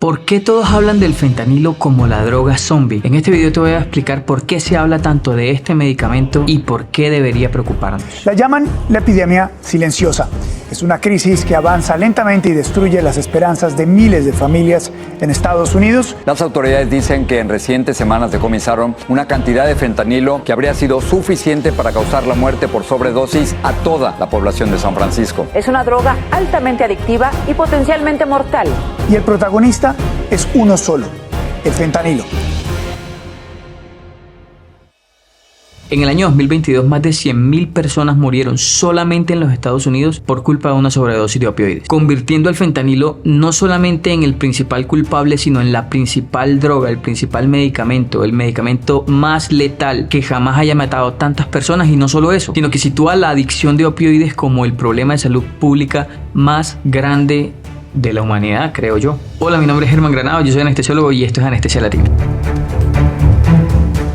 ¿Por qué todos hablan del fentanilo como la droga zombie? En este video te voy a explicar por qué se habla tanto de este medicamento y por qué debería preocuparnos. La llaman la epidemia silenciosa. Es una crisis que avanza lentamente y destruye las esperanzas de miles de familias en Estados Unidos. Las autoridades dicen que en recientes semanas decomisaron una cantidad de fentanilo que habría sido suficiente para causar la muerte por sobredosis a toda la población de San Francisco. Es una droga altamente adictiva y potencialmente mortal. Y el protagonista es uno solo, el fentanilo. En el año 2022, más de 100.000 personas murieron solamente en los Estados Unidos por culpa de una sobredosis de opioides, convirtiendo al fentanilo no solamente en el principal culpable, sino en la principal droga, el principal medicamento, el medicamento más letal que jamás haya matado tantas personas. Y no solo eso, sino que sitúa la adicción de opioides como el problema de salud pública más grande de la humanidad, creo yo. Hola, mi nombre es Germán Granado, yo soy anestesiólogo y esto es Anestesia Latina.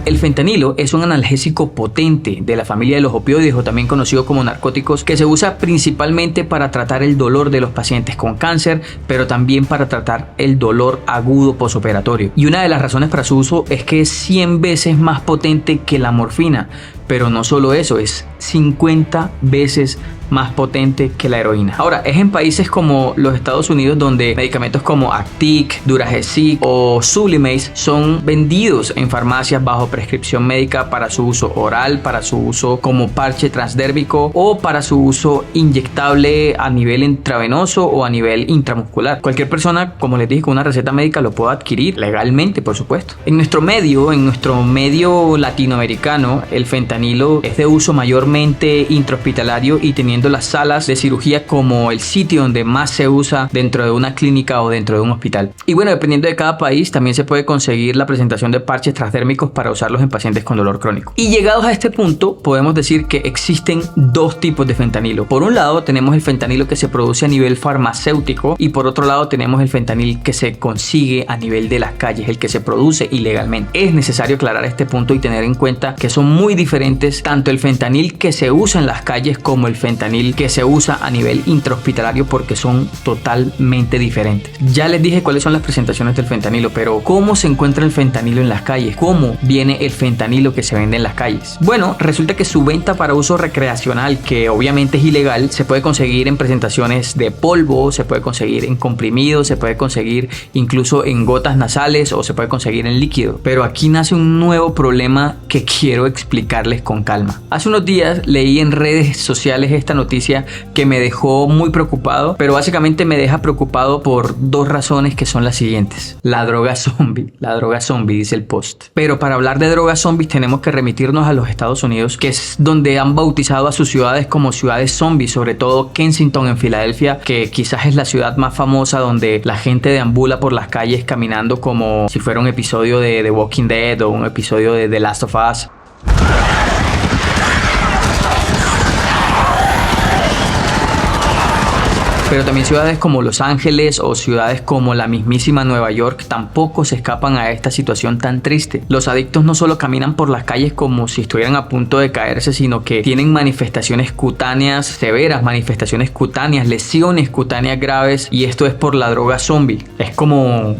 El fentanilo es un analgésico potente de la familia de los opioides, o también conocido como narcóticos, que se usa principalmente para tratar el dolor de los pacientes con cáncer, pero también para tratar el dolor agudo posoperatorio. Y una de las razones para su uso es que es 100 veces más potente que la morfina, pero no solo eso, es 50 veces más potente que la heroína. Ahora, es en países como los Estados Unidos donde medicamentos como Actic, Duragesic o Sublimace son vendidos en farmacias bajo prescripción médica para su uso oral, para su uso como parche transdérmico o para su uso inyectable a nivel intravenoso o a nivel intramuscular. Cualquier persona, como les dije, con una receta médica lo puede adquirir legalmente, por supuesto. En nuestro medio latinoamericano, el fentanilo es de uso mayormente intrahospitalario y teniendo las salas de cirugía como el sitio donde más se usa dentro de una clínica o dentro de un hospital. Y bueno, dependiendo de cada país, también se puede conseguir la presentación de parches transdérmicos para usarlos en pacientes con dolor crónico. Y llegados a este punto, podemos decir que existen dos tipos de fentanilo. Por un lado, tenemos el fentanilo que se produce a nivel farmacéutico y por otro lado tenemos el fentanil que se consigue a nivel de las calles, el que se produce ilegalmente. Es necesario aclarar este punto y tener en cuenta que son muy diferentes tanto el fentanil que se usa en las calles como el fentanil que se usa a nivel intrahospitalario, porque son totalmente diferentes. Ya les dije cuáles son las presentaciones del fentanilo, pero ¿cómo se encuentra el fentanilo en las calles? ¿Cómo viene el fentanilo que se vende en las calles? Bueno, resulta que su venta para uso recreacional, que obviamente es ilegal, se puede conseguir en presentaciones de polvo, se puede conseguir en comprimidos, se puede conseguir incluso en gotas nasales o se puede conseguir en líquido. Pero aquí nace un nuevo problema que quiero explicarles con calma. Hace unos días leí en redes sociales esta noticia que me dejó muy preocupado, pero básicamente me deja preocupado por dos razones, que son las siguientes. La droga zombie, dice el post. Pero para hablar de drogas zombies tenemos que remitirnos a los Estados Unidos, que es donde han bautizado a sus ciudades como ciudades zombies, sobre todo Kensington en Filadelfia, que quizás es la ciudad más famosa donde la gente deambula por las calles caminando como si fuera un episodio de The Walking Dead o un episodio de The Last of Us. Pero también ciudades como Los Ángeles o ciudades como la mismísima Nueva York tampoco se escapan a esta situación tan triste. Los adictos no solo caminan por las calles como si estuvieran a punto de caerse, sino que tienen manifestaciones cutáneas severas, manifestaciones cutáneas, lesiones cutáneas graves, y esto es por la droga zombie. Es como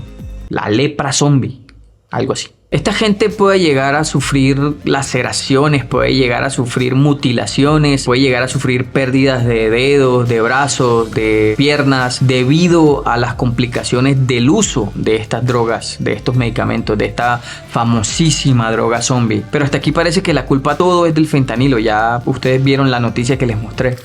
la lepra zombie, algo así. Esta gente puede llegar a sufrir laceraciones, puede llegar a sufrir mutilaciones, puede llegar a sufrir pérdidas de dedos, de brazos, de piernas, debido a las complicaciones del uso de estas drogas, de estos medicamentos, de esta famosísima droga zombie. Pero hasta aquí parece que la culpa todo es del fentanilo. Ya ustedes vieron la noticia que les mostré.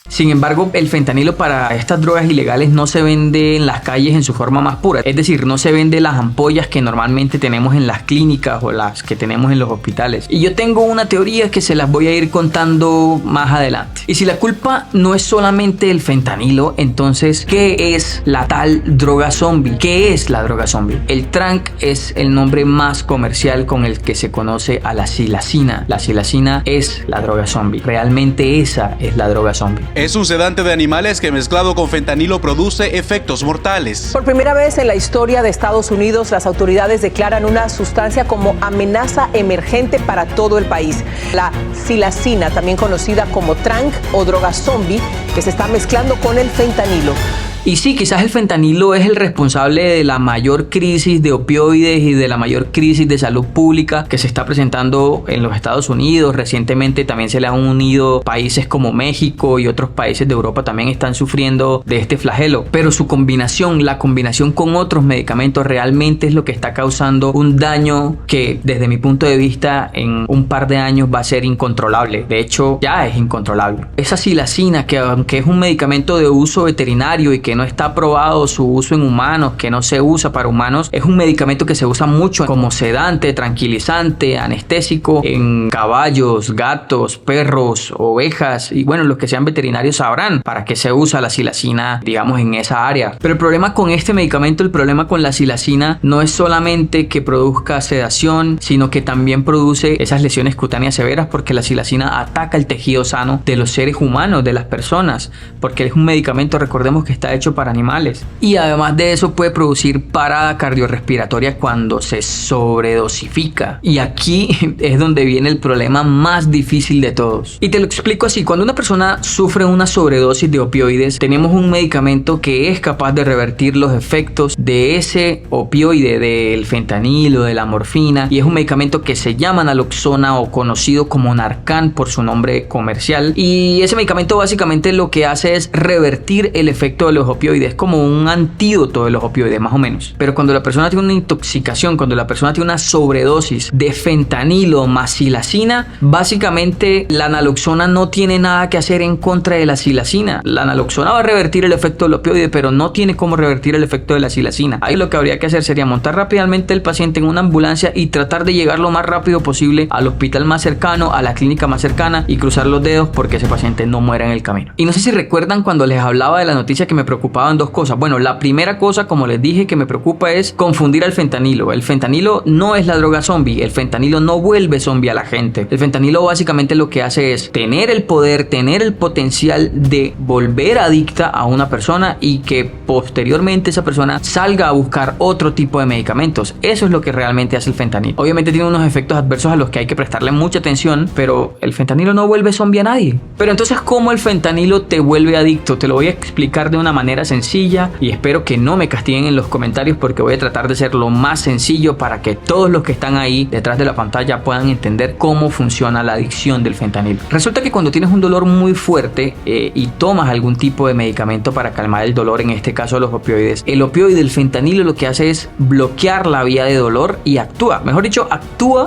Sin embargo, el fentanilo para estas drogas ilegales no se vende en las calles en su forma más pura. Es decir, no se vende las ampollas que normalmente tenemos en las clínicas o las que tenemos en los hospitales. Y yo tengo una teoría que se las voy a ir contando más adelante. Y si la culpa no es solamente el fentanilo, entonces, ¿qué es la tal droga zombie? ¿Qué es la droga zombie? El tranq es el nombre más comercial con el que se conoce a la silacina. La silacina es la droga zombie. Realmente esa es la droga zombie. Es un sedante de animales que mezclado con fentanilo produce efectos mortales. Por primera vez en la historia de Estados Unidos, las autoridades declaran una sustancia como amenaza emergente para todo el país. La silacina, también conocida como tranq o droga zombie, que se está mezclando con el fentanilo. Y sí, quizás el fentanilo es el responsable de la mayor crisis de opioides y de la mayor crisis de salud pública que se está presentando en los Estados Unidos. Recientemente también se le han unido países como México y otros países de Europa también están sufriendo de este flagelo. Pero su combinación, la combinación con otros medicamentos realmente es lo que está causando un daño que desde mi punto de vista en un par de años va a ser incontrolable. De hecho, ya es incontrolable. Esa silacina, que aunque es un medicamento de uso veterinario y que no está aprobado su uso en humanos, que no se usa para humanos, es un medicamento que se usa mucho como sedante, tranquilizante, anestésico en caballos, gatos, perros, ovejas y bueno, los que sean veterinarios sabrán para qué se usa la silacina, digamos, en esa área. Pero el problema con este medicamento, el problema con la silacina no es solamente que produzca sedación, sino que también produce esas lesiones cutáneas severas porque la silacina ataca el tejido sano de los seres humanos, de las personas, porque es un medicamento, recordemos que está hecho para animales. Y además de eso puede producir parada cardiorrespiratoria cuando se sobredosifica. Y aquí es donde viene el problema más difícil de todos. Y te lo explico así: cuando una persona sufre una sobredosis de opioides, tenemos un medicamento que es capaz de revertir los efectos de ese opioide, del fentanilo, de la morfina, y es un medicamento que se llama naloxona o conocido como Narcan por su nombre comercial. Y ese medicamento básicamente lo que hace es revertir el efecto de los opioides, como un antídoto de los opioides más o menos. Pero cuando la persona tiene una intoxicación, cuando la persona tiene una sobredosis de fentanilo más silacina, básicamente la naloxona no tiene nada que hacer en contra de la silacina. La naloxona va a revertir el efecto del opioide, pero no tiene cómo revertir el efecto de la silacina. Ahí lo que habría que hacer sería montar rápidamente el paciente en una ambulancia y tratar de llegar lo más rápido posible al hospital más cercano, a la clínica más cercana y cruzar los dedos porque ese paciente no muera en el camino. Y no sé si recuerdan cuando les hablaba de la noticia que me preocupaban dos cosas. Bueno, la primera cosa, como les dije, que me preocupa es confundir al fentanilo. El fentanilo no es la droga zombie. El fentanilo no vuelve zombie a la gente. El fentanilo básicamente lo que hace es tener el poder, tener el potencial de volver adicta a una persona y que posteriormente esa persona salga a buscar otro tipo de medicamentos. Eso es lo que realmente hace el fentanilo. Obviamente tiene unos efectos adversos a los que hay que prestarle mucha atención, pero el fentanilo no vuelve zombie a nadie. Pero entonces, ¿cómo el fentanilo te vuelve adicto? Te lo voy a explicar de una manera sencilla y espero que no me castiguen en los comentarios porque voy a tratar de ser lo más sencillo para que todos los que están ahí detrás de la pantalla puedan entender cómo funciona la adicción del fentanilo. Resulta que cuando tienes un dolor muy fuerte y tomas algún tipo de medicamento para calmar el dolor, en este caso los opioides, el opioide, el fentanilo, lo que hace es bloquear la vía de dolor y actúa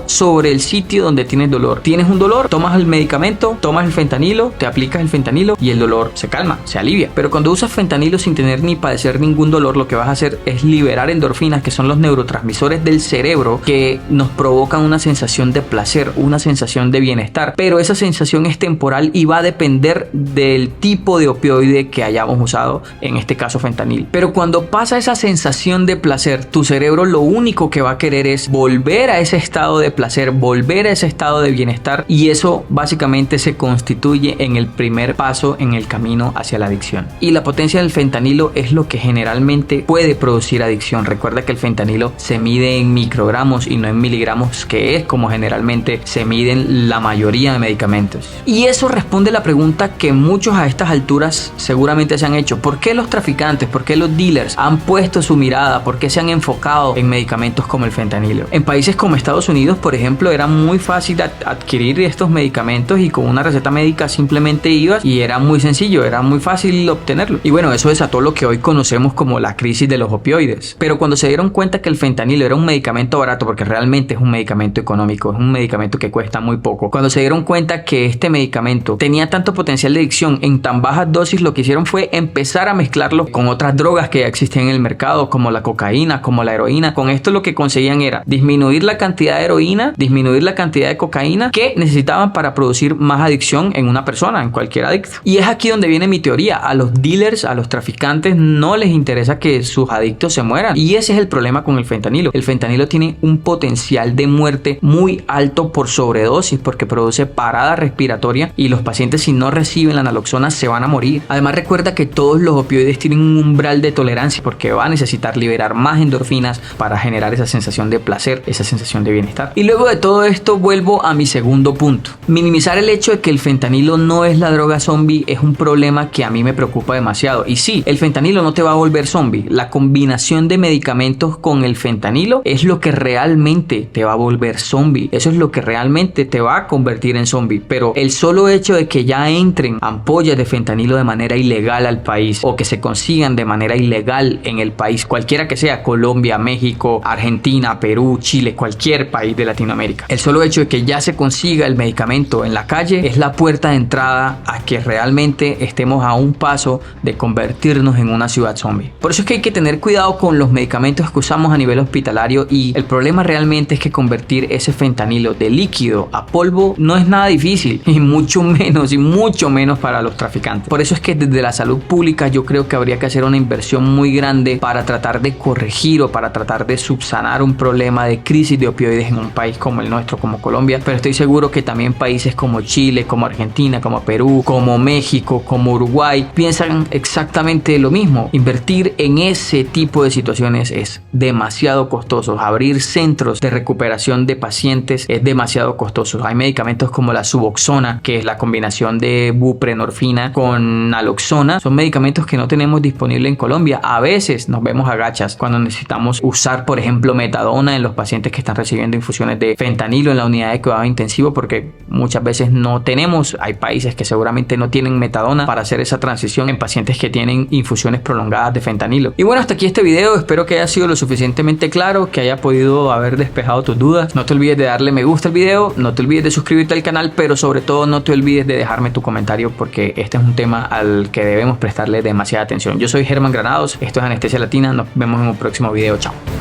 sobre el sitio donde tienes dolor. Tienes un dolor, tomas el medicamento, tomas el fentanilo, te aplicas el fentanilo y el dolor se calma, se alivia. Pero cuando usas fentanilo sin tener ni padecer ningún dolor, lo que vas a hacer es liberar endorfinas, que son los neurotransmisores del cerebro que nos provocan una sensación de placer, una sensación de bienestar. Pero esa sensación es temporal y va a depender del tipo de opioide que hayamos usado, en este caso fentanilo. Pero cuando pasa esa sensación de placer, tu cerebro lo único que va a querer es volver a ese estado de placer, volver a ese estado de bienestar, y eso básicamente se constituye en el primer paso en el camino hacia la adicción. Y la potencia del fentanilo es lo que generalmente puede producir adicción. Recuerda que el fentanilo se mide en microgramos y no en miligramos, que es como generalmente se miden la mayoría de medicamentos. Y eso responde a la pregunta que muchos a estas alturas seguramente se han hecho: ¿por qué los traficantes, por qué los dealers han puesto su mirada, por qué se han enfocado en medicamentos como el fentanilo? En países como Estados Unidos, por ejemplo, era muy fácil adquirir estos medicamentos y con una receta médica simplemente ibas y era muy sencillo, era muy fácil obtenerlo. Y bueno, eso desató lo que hoy conocemos como la crisis de los opioides. Pero cuando se dieron cuenta que el fentanilo era un medicamento barato, porque realmente es un medicamento económico, es un medicamento que cuesta muy poco, cuando se dieron cuenta que este medicamento tenía tanto potencial de adicción en tan bajas dosis, lo que hicieron fue empezar a mezclarlo con otras drogas que ya existen en el mercado, como la cocaína, como la heroína. Con esto lo que conseguían era disminuir la cantidad de heroína, disminuir la cantidad de cocaína que necesitaban para producir más adicción en una persona, en cualquier adicto. Y es aquí donde viene mi teoría: a los dealers, a los traficantes no les interesa que sus adictos se mueran, y ese es el problema con el fentanilo. El fentanilo tiene un potencial de muerte muy alto por sobredosis, porque produce parada respiratoria y los pacientes, si no reciben la naloxona, se van a morir. Además, recuerda que todos los opioides tienen un umbral de tolerancia, porque va a necesitar liberar más endorfinas para generar esa sensación de placer, esa sensación de bienestar. Y luego de todo esto vuelvo a mi segundo punto: minimizar el hecho de que el fentanilo no es la droga zombie es un problema que a mí me preocupa demasiado. Y sí, el fentanilo no te va a volver zombie. La combinación de medicamentos con el fentanilo es lo que realmente te va a volver zombie. Eso es lo que realmente te va a convertir en zombie. Pero el solo hecho de que ya entren ampollas de fentanilo de manera ilegal al país, o que se consigan de manera ilegal en el país, cualquiera que sea, Colombia, México, Argentina, Perú, Chile, cualquier país de Latinoamérica, el solo hecho de que ya se consiga el medicamento en la calle es la puerta de entrada a que realmente estemos a un paso de convertirnos en una ciudad zombie. Por eso es que hay que tener cuidado con los medicamentos que usamos a nivel hospitalario, y el problema realmente es que convertir ese fentanilo de líquido a polvo no es nada difícil, y mucho menos para los traficantes. Por eso es que desde la salud pública yo creo que habría que hacer una inversión muy grande para tratar de corregir o para tratar de subsanar un problema de crisis de opioides en un país como el nuestro, como Colombia. Pero estoy seguro que también países como Chile, como Argentina, como Perú, como México, como Uruguay piensan exactamente lo mismo. Invertir en ese tipo de situaciones es demasiado costoso. Abrir centros de recuperación de pacientes es demasiado costoso. Hay medicamentos como la Suboxona, que es la combinación de buprenorfina con naloxona. Son medicamentos que no tenemos disponible en Colombia. A veces nos vemos agachas cuando necesitamos usar, por ejemplo, metadona en los pacientes que están recibiendo infusiones de fentanilo en la unidad de cuidado intensivo, porque muchas veces no tenemos. Hay países que seguramente no tienen metadona para hacer esa transición en pacientes que tienen infusiones prolongadas de fentanilo. Y bueno, hasta aquí este video. Espero que haya sido lo suficientemente claro, que haya podido haber despejado tus dudas. No te olvides de darle me gusta al video, no te olvides de suscribirte al canal, pero sobre todo no te olvides de dejarme tu comentario, porque este es un tema al que debemos prestarle demasiada atención. Yo soy Germán Granados, esto es Anestesia Latina, nos vemos en un próximo video, chao.